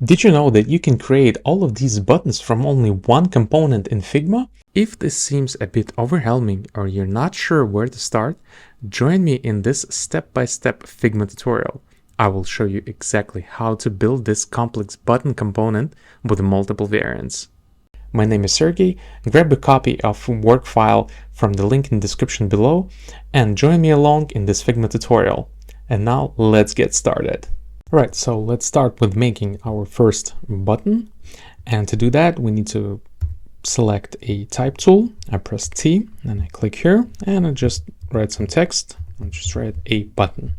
Did you know that you can create all of these buttons from only one component in Figma? If this seems a bit overwhelming or you're not sure where to start, join me in this step-by-step Figma tutorial. I will show you exactly how to build this complex button component with multiple variants. My name is Sergey. Grab a copy of work file from the link in the description below and join me along in this Figma tutorial. And now let's get started. Right, so let's start with making our first button. And to do that, we need to select a type tool. I press T and I click here and I just write some text. I just write a button.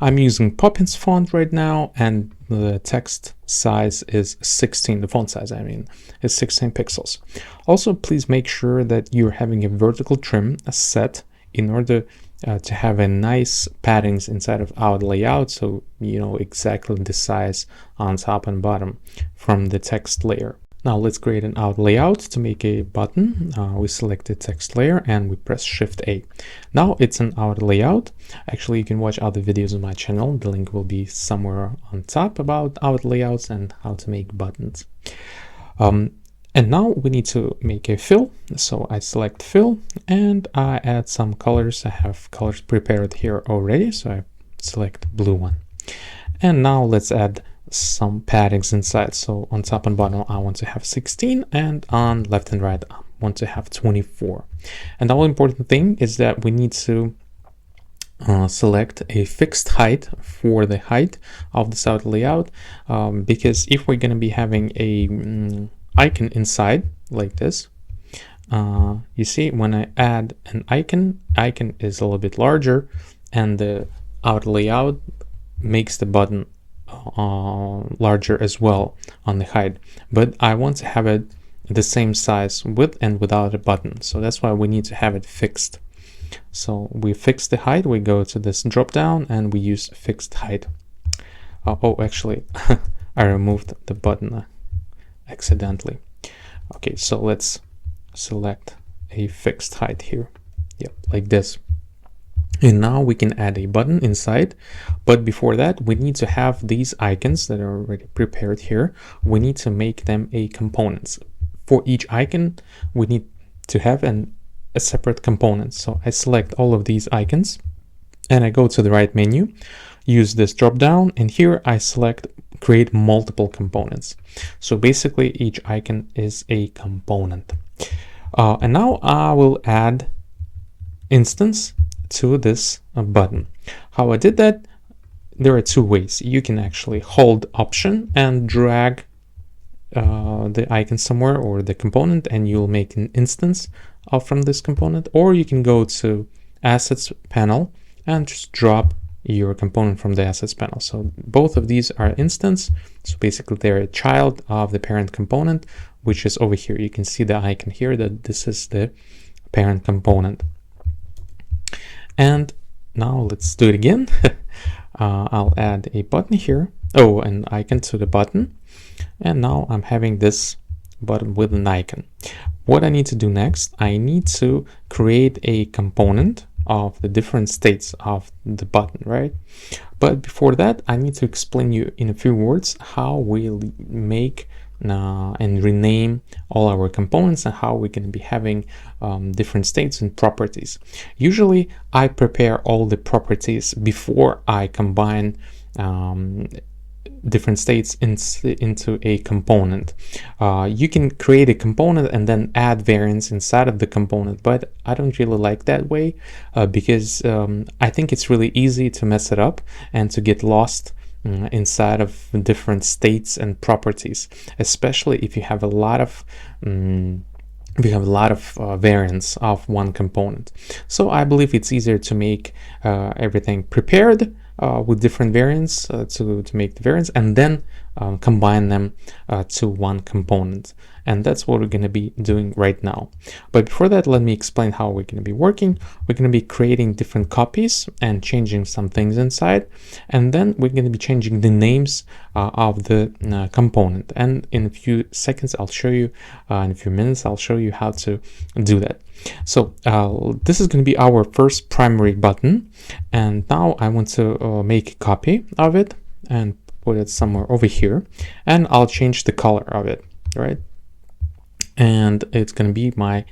I'm using Poppins font right now and the text size is 16. The font size, I mean, is 16 pixels. Also, please make sure that you're having a vertical trim set in order to have a nice paddings inside of our layout, so you know exactly the size on top and bottom from the text layer. Now let's create an out layout to make a button. We select the text layer and we press Shift A. Now it's an out layout. Actually, you can watch other videos on my channel. The link will be somewhere on top about out layouts and how to make buttons. And now we need to make a fill. So I select fill and I add some colors. I have colors prepared here already. So I select blue one. And now let's add some paddings inside. So on top and bottom, I want to have 16 and on left and right, I want to have 24. And the all important thing is that we need to select a fixed height for the height of this out layout. Because if we're going to be having a icon inside like this, you see when I add an icon is a little bit larger and the out layout makes the button larger as well on the height, but I want to have it the same size with and without a button, so that's why we need to have it fixed. So we fix the height, we go to this drop down and we use fixed height. Oh, actually I removed the button accidentally. Okay, so let's select a fixed height here. Yep, like this. And now we can add a button inside, but before that we need to have these icons that are already prepared here. We need to make them a components. For each icon we need to have a separate component. So I select all of these icons and I go to the right menu, use this drop down, and here I select create multiple components. So basically each icon is a component. And now I will add instance to this button. How I did that, there are two ways. You can actually hold Option and drag the icon somewhere or the component and you'll make an instance from this component, or you can go to Assets panel and just drop your component from the Assets panel. So both of these are instance, so basically they're a child of the parent component, which is over here. You can see the icon here that this is the parent component. And now let's do it again. I'll add a button here, an icon to the button, and now I'm having this button with an icon. What I need to do next, I need to create a component of the different states of the button, right? But before that, I need to explain you in a few words how we make and rename all our components and how we're going to be having different states and properties. Usually I prepare all the properties before I combine different states into a component. You can create a component and then add variants inside of the component, but I don't really like that way because I think it's really easy to mess it up and to get lost inside of different states and properties, especially if you have a lot of variants of one component. So I believe it's easier to make everything prepared with different variants to make the variants and then combine them to one component. And that's what we're going to be doing right now. But before that, let me explain how we're going to be working. We're going to be creating different copies and changing some things inside. And then we're going to be changing the names of the component. And in a few seconds, I'll show you, in a few minutes, I'll show you how to do that. So this is going to be our first primary button. And now I want to make a copy of it and put it somewhere over here, and I'll change the color of it, right? And it's going to be my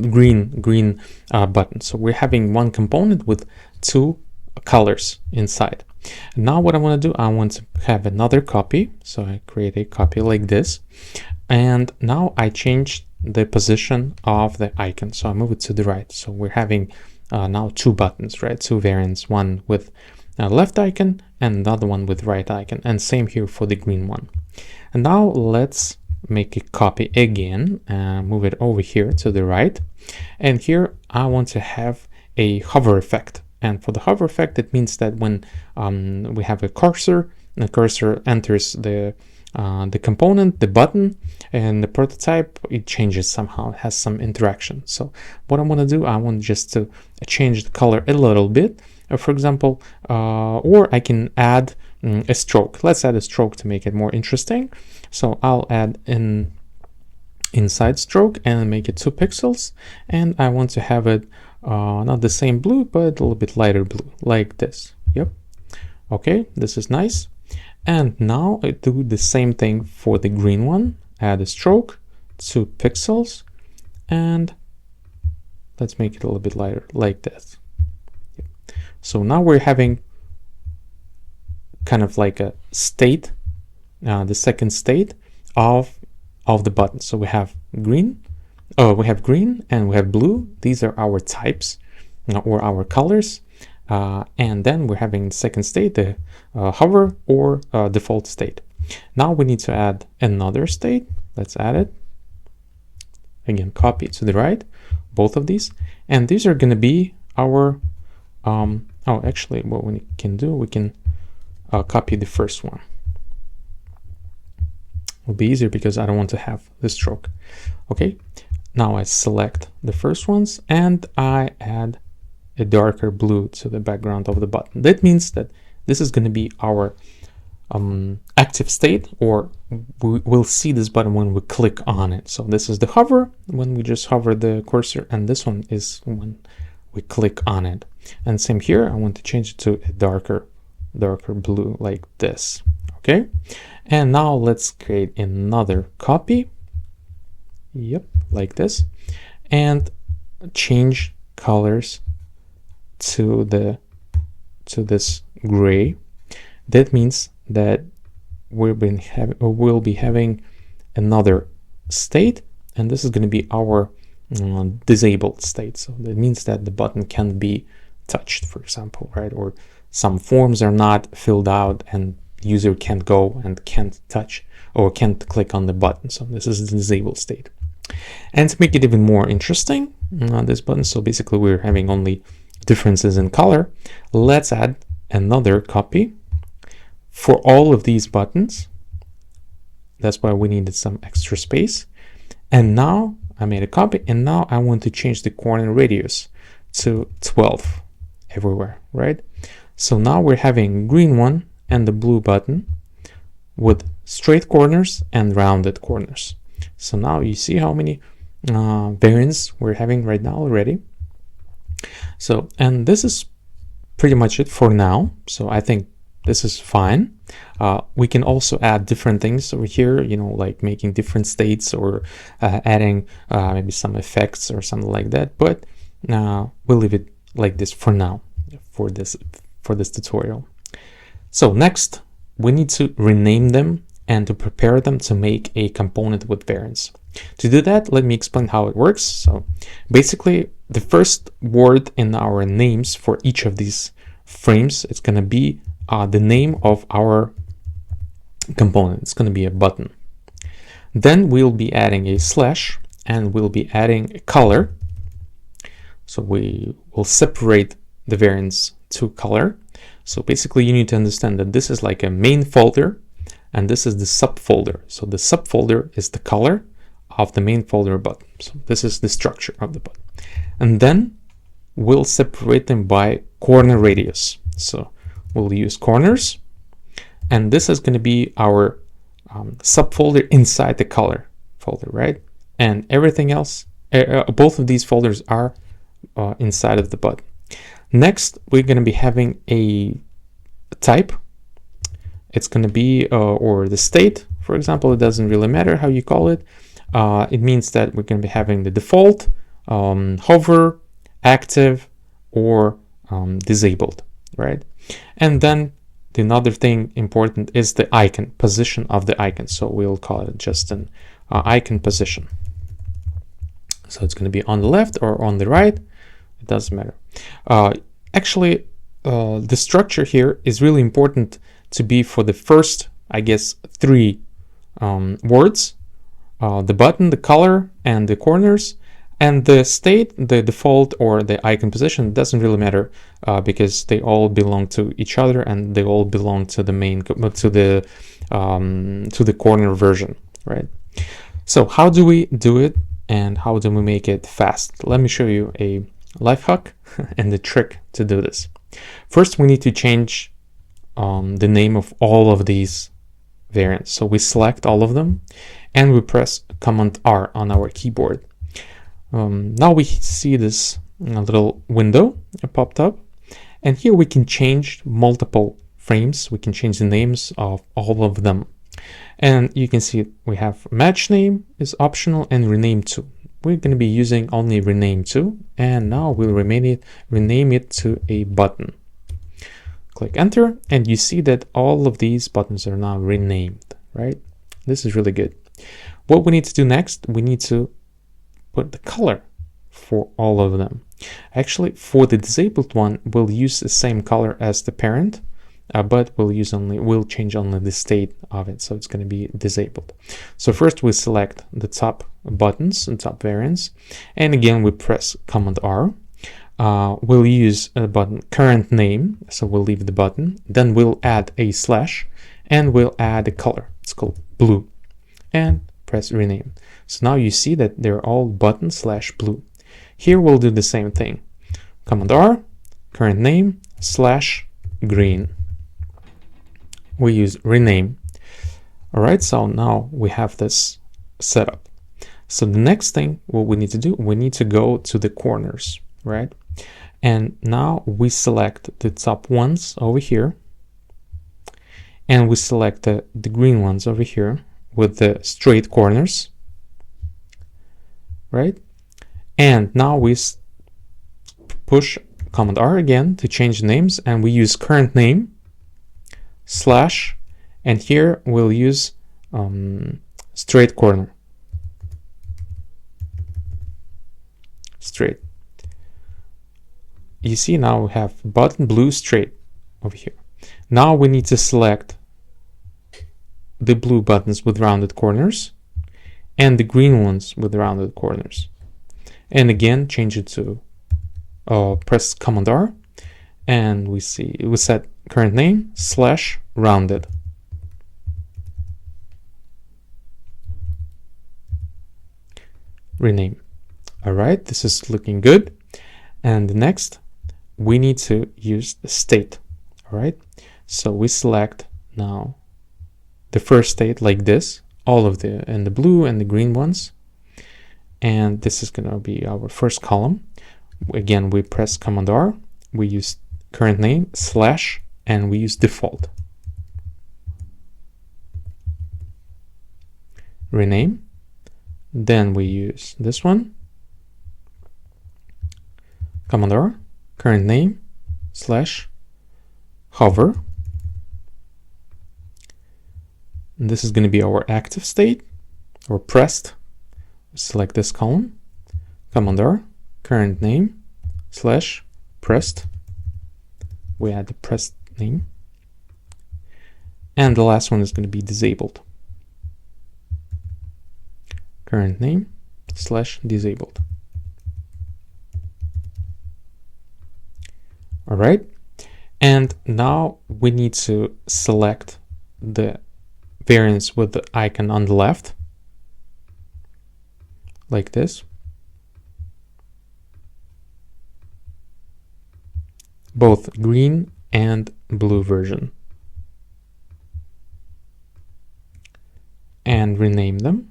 green button. So we're having one component with two colors inside. Now what I want to do, I want to have another copy. So I create a copy like this, and now I change the position of the icon. So I move it to the right. So we're having now two buttons, right? Two variants, one with left icon and another one with right icon, and same here for the green one. And now let's make a copy again and move it over here to the right. And here I want to have a hover effect. And for the hover effect, it means that when we have a cursor, the cursor enters the component, the button, and the prototype, it changes somehow, it has some interaction. So what I want to do, I want just to change the color a little bit, for example, or I can add a stroke. Let's add a stroke to make it more interesting. So I'll add an inside stroke and make it 2 pixels, and I want to have it not the same blue, but a little bit lighter blue, like this. Yep. Okay, this is nice. And now I do the same thing for the green one. Add a stroke, 2 pixels, and let's make it a little bit lighter, like this. Yep. So now we're having kind of like a state, the second state of the button. So we have green, we have green and we have blue. These are our types or our colors. And then we're having the second state, the hover or default state. Now we need to add another state. Let's add it. Again, copy to the right, both of these. And these are going to be our, actually what we can do, we can copy the first one. Will be easier because I don't want to have the stroke. Okay, now I select the first ones and I add a darker blue to the background of the button. That means that this is going to be our active state, or we'll see this button when we click on it. So this is the hover, when we just hover the cursor, and this one is when we click on it. And same here, I want to change it to a darker blue, like this. Okay, and now let's create another copy. Yep, like this, and change colors to this gray. That means that we'll be having another state, and this is going to be our disabled state. So that means that the button can't be touched, for example, right? Or some forms are not filled out and user can't go and can't touch or can't click on the button. So this is the disabled state. And to make it even more interesting on this button, so basically we're having only differences in color, let's add another copy for all of these buttons. That's why we needed some extra space. And now I made a copy, and now I want to change the corner radius to 12 everywhere, right? So now we're having green one and the blue button with straight corners and rounded corners. So now you see how many variants we're having right now already. So, and this is pretty much it for now. So I think this is fine. We can also add different things over here, you know, like making different states or adding maybe some effects or something like that. But we'll leave it like this for now, for this tutorial. So next, we need to rename them and to prepare them to make a component with variants. To do that, let me explain how it works. So basically, the first word in our names for each of these frames, it's going to be the name of our component. It's going to be a button. Then we'll be adding a slash, and we'll be adding a color. So we will separate the variants to color. So basically you need to understand that this is like a main folder and this is the subfolder. So the subfolder is the color of the main folder button. So this is the structure of the button. And then we'll separate them by corner radius. So we'll use corners, and this is going to be our subfolder inside the color folder, right? And everything else, both of these folders are inside of the button. Next, we're going to be having a type. It's going to be, or the state, for example, it doesn't really matter how you call it. It means that we're going to be having the default, hover, active, or disabled, right? And then another thing important is the icon, position of the icon. So we'll call it just an icon position. So it's going to be on the left or on the right. It doesn't matter. Actually, the structure here is really important to be for the first, I guess, 3 words. The button, the color, and the corners. And the state, the default, or the icon position doesn't really matter because they all belong to each other and they all belong to the main, to the corner version, right? So how do we do it and how do we make it fast? Let me show you a life hack and the trick to do this. First, we need to change the name of all of these variants. So we select all of them and we press Command R on our keyboard. Now we see this little window popped up, and here we can change multiple frames. We can change the names of all of them, and you can see we have match name is optional and rename to. We're going to be using only rename to, and now we'll rename it to a button. Click enter, and you see that all of these buttons are now renamed, right? This is really good. What we need to do next, we need to put the color for all of them. Actually, for the disabled one, we'll use the same color as the parent, but we'll change only the state of it, so it's going to be disabled. So first we select the top buttons and top variants, and again we press Command R. We'll use a button current name, so we'll leave the button, then we'll add a slash, and we'll add a color. It's called blue, and press rename. So now you see that they're all button / blue. Here we'll do the same thing. Command R, current name / green. We use rename. All right, so now we have this set up. So the next thing, what we need to do, we need to go to the corners, right? And now we select the top ones over here, and we select the green ones over here with the straight corners, right? And now we push Command R again to change the names, and we use current name / and here we'll use straight corner. Straight. You see now we have button blue straight over here. Now we need to select the blue buttons with rounded corners and the green ones with rounded corners. And again, change it to press Command R, and we set current name / rounded. Rename. All right, this is looking good. And next, we need to use the state. All right, so we select now the first state like this, all of the blue and the green ones. And this is going to be our first column. Again, we press Command R, we use current name / and we use default. Rename. Then we use this one. Command R, current name / hover. And this is going to be our active state or pressed. Select this column. Command R, current name / pressed. We add the pressed name. And the last one is going to be disabled. Current name / disabled. All right. And now we need to select the variants with the icon on the left, like this. Both green and blue version. And rename them.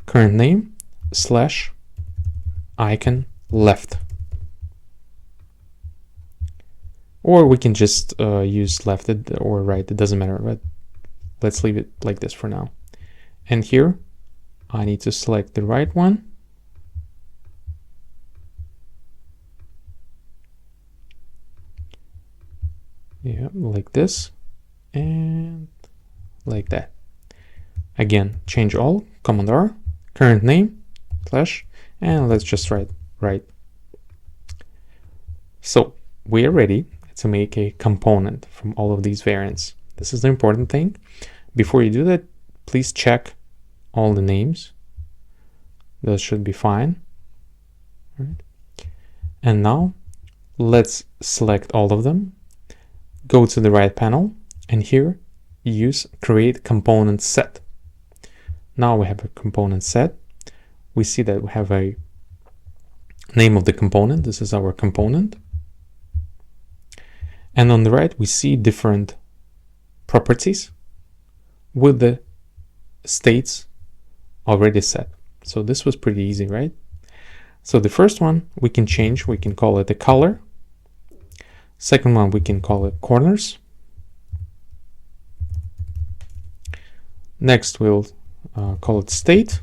Current name / icon left. or we can just use left or right, it doesn't matter, but let's leave it like this for now. And here I need to select the right one. Yeah, like this and like that. Again, change all, Command R, current name, slash, and let's just write right. So we are ready to make a component from all of these variants. This is the important thing. Before you do that, please check all the names. Those should be fine. All right. And now let's select all of them. Go to the right panel, and here use create component set. Now we have a component set. We see that we have a name of the component. This is our component. And on the right, we see different properties with the states already set. So this was pretty easy, right? So the first one we can change. We can call it a color. Second one, we can call it corners. Next, we'll call it state.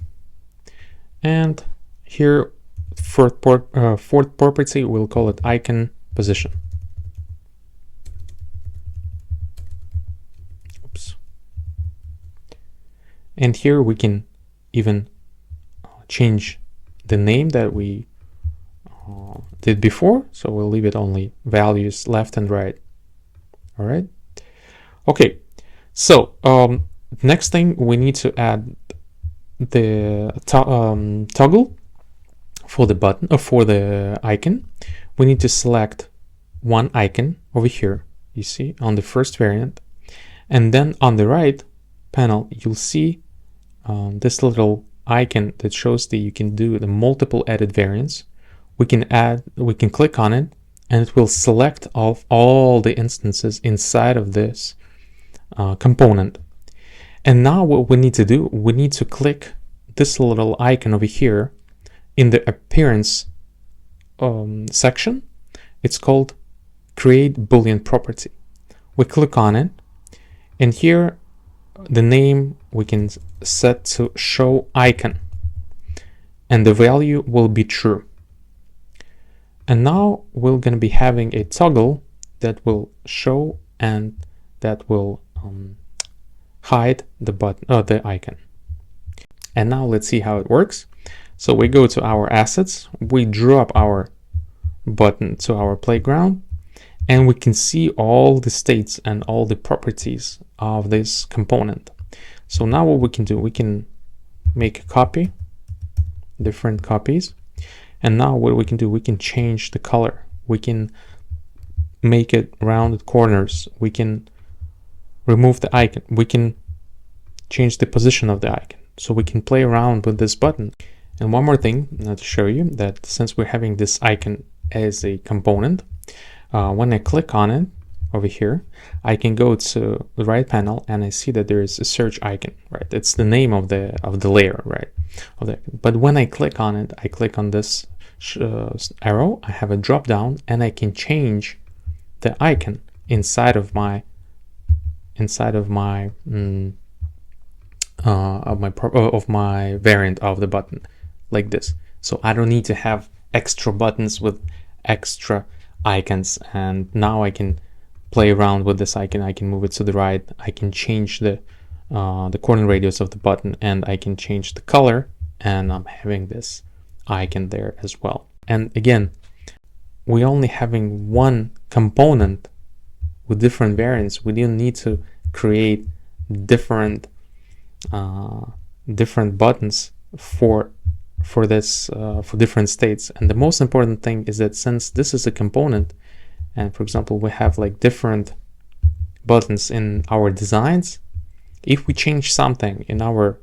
And here, fourth property, we'll call it icon position. Oops. And here we can even change the name that we did before, so we'll leave it only values left and right. All right. Okay. So next thing, we need to add the toggle for the button or for the icon. We need to select one icon over here. You see on the first variant, and then on the right panel, you'll see this little icon that shows that you can do the multiple edit variants. We can click on it, and it will select all the instances inside of this component. And now what we need to do, we need to click this little icon over here in the appearance section. It's called create boolean property. We click on it, and here the name we can set to show icon, and the value will be true. And now we're going to be having a toggle that will show and that will hide the button, the icon. And now let's see how it works. So we go to our assets, we drop our button to our playground, and we can see all the states and all the properties of this component. So now what we can do, we can make a copy, different copies. And now what we can do, we can change the color. We can make it rounded corners. We can remove the icon. We can change the position of the icon. So we can play around with this button. And one more thing to show you, that since we're having this icon as a component, when I click on it over here, I can go to the right panel and I see that there is a search icon, right? It's the name of the layer, right? But when I click on it, I click on this arrow, I have a drop down, and I can change the icon inside of my variant of the button, like this. So I don't need to have extra buttons with extra icons, and now I can play around with this icon. I can move it to the right, I can change the corner radius of the button, and I can change the color, and I'm having this icon there as well. And again, we're only having one component with different variants. We didn't need to create different buttons for different states. And the most important thing is that since this is a component, and for example we have like different buttons in our designs, if we change something in our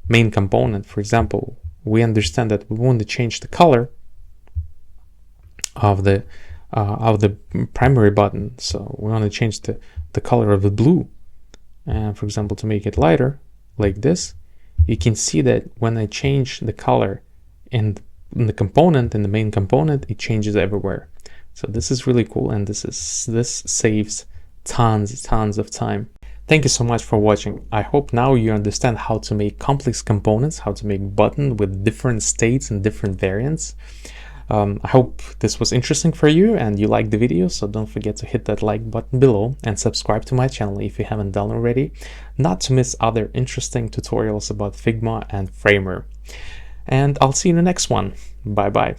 main component, for example, we understand that we want to change the color of the primary button, so we want to change the color of the blue, and for example to make it lighter like this, you can see that when I change the color in the component, in the main component, it changes everywhere. So this is really cool, and this saves tons of time. Thank you so much for watching. I hope now you understand how to make complex components, how to make button with different states and different variants. I hope this was interesting for you and you liked the video, so don't forget to hit that like button below and subscribe to my channel if you haven't done already, not to miss other interesting tutorials about Figma and Framer. And I'll see you in the next one. Bye bye.